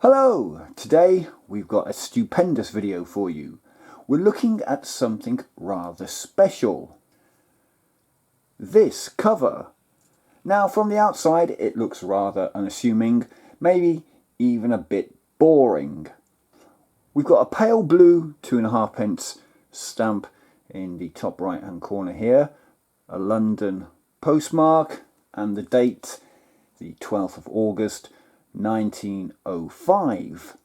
Hello! Today we've got a stupendous video for you. We're looking at something rather special. This cover. Now from the outside it looks rather unassuming, maybe even a bit boring. We've got a pale blue 2.5p stamp in the top right hand corner here, a London postmark and the date, the 12th of August 1905.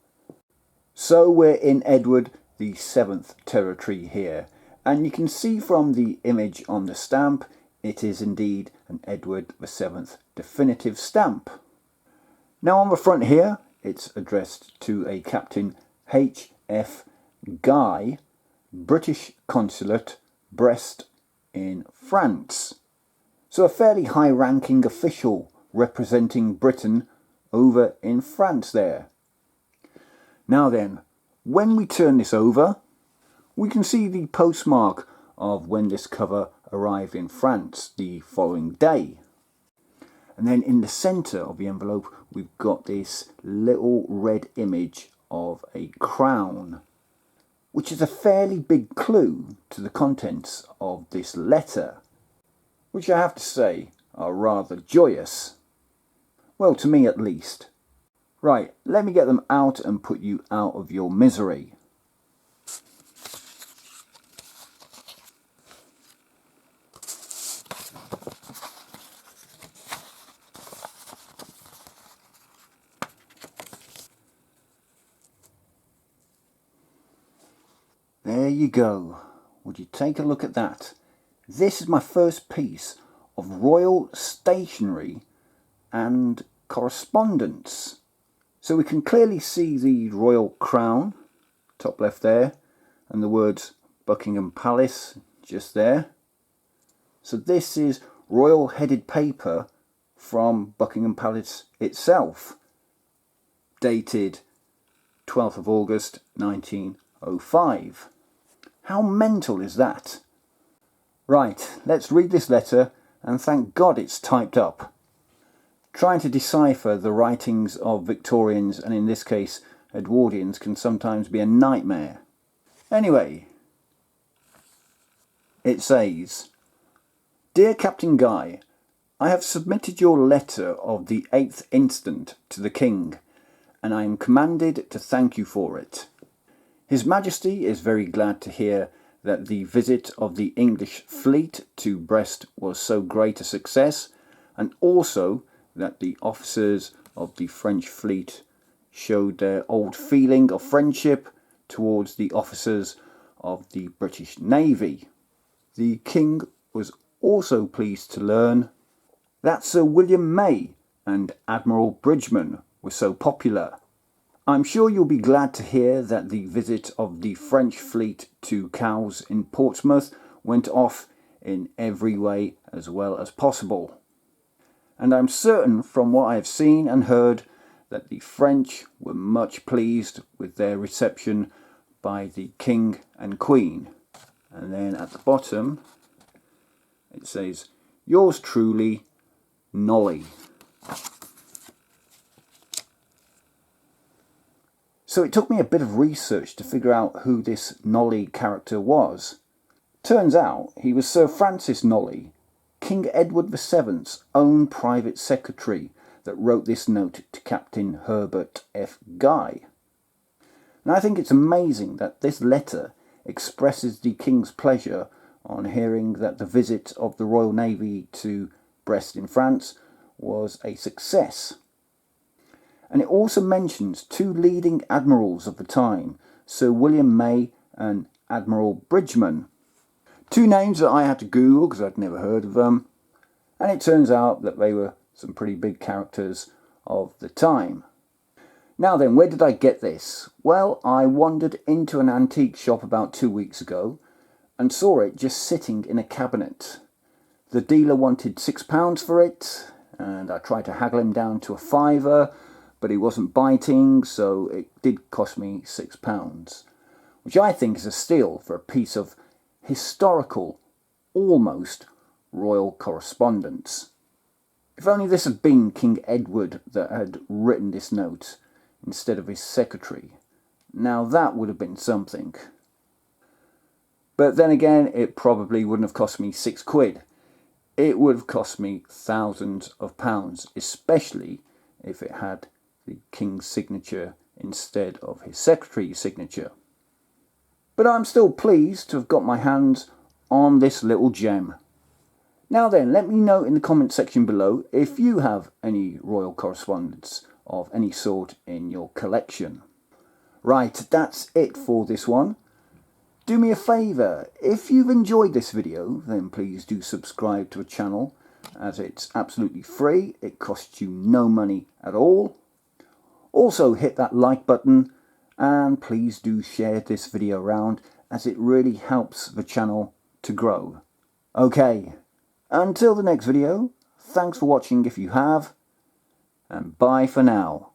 So we're in Edward the 7th territory here, and you can see from the image on the stamp it is indeed an Edward the 7th definitive stamp. Now on the front here it's addressed to a Captain H.F. Guy, British Consulate, Brest in France. So a fairly high-ranking official representing Britain over in France there. Now then, when we turn this over, we can see the postmark of when this cover arrived in France the following day. And then in the centre of the envelope we've got this little red image of a crown, which is a fairly big clue to the contents of this letter, which I have to say are rather joyous. Well, to me at least. Right, let me get them out and put you out of your misery. There you go. Would you take a look at that? This is my first piece of royal stationery and correspondence. So we can clearly see the royal crown, top left there, and the words Buckingham Palace just there. So this is royal headed paper from Buckingham Palace itself, dated 12th of August 1905. How mental is that? Right, let's read this letter, and thank God it's typed up. Trying to decipher the writings of Victorians, and in this case Edwardians, can sometimes be a nightmare. Anyway, it says, Dear Captain Guy, I have submitted your letter of the 8th instant to the King, and I am commanded to thank you for it. His Majesty is very glad to hear that the visit of the English fleet to Brest was so great a success, and also that the officers of the French fleet showed their old feeling of friendship towards the officers of the British Navy. The King was also pleased to learn that Sir William May and Admiral Bridgeman were so popular. I'm sure you'll be glad to hear that the visit of the French fleet to Cowes in Portsmouth went off in every way as well as possible. And I'm certain from what I have seen and heard that the French were much pleased with their reception by the King and Queen. And then at the bottom it says, Yours truly, Nolly. So it took me a bit of research to figure out who this Nolly character was. Turns out he was Sir Francis Nolly, King Edward VII's own private secretary, that wrote this note to Captain Herbert F. Guy. And I think it's amazing that this letter expresses the King's pleasure on hearing that the visit of the Royal Navy to Brest in France was a success. And it also mentions two leading admirals of the time, Sir William May and Admiral Bridgeman. Two names that I had to Google because I'd never heard of them, and it turns out that they were some pretty big characters of the time. Now then, where did I get this? Well, I wandered into an antique shop about 2 weeks ago and saw it just sitting in a cabinet. The dealer wanted £6 for it, and I tried to haggle him down to a £5, but he wasn't biting, so it did cost me £6, which I think is a steal for a piece of historical, almost royal correspondence. If only this had been King Edward that had written this note, instead of his secretary. Now that would have been something. But then again, it probably wouldn't have cost me £6. It would have cost me thousands of pounds, especially if it had the king's signature instead of his secretary's signature. But I'm still pleased to have got my hands on this little gem. Now then, let me know in the comment section below if you have any royal correspondence of any sort in your collection. Right, that's it for this one. Do me a favour, if you've enjoyed this video, then please do subscribe to the channel, as it's absolutely free, it costs you no money at all. Also hit that like button, and please do share this video around, as it really helps the channel to grow. Okay, until the next video, thanks for watching if you have, and bye for now.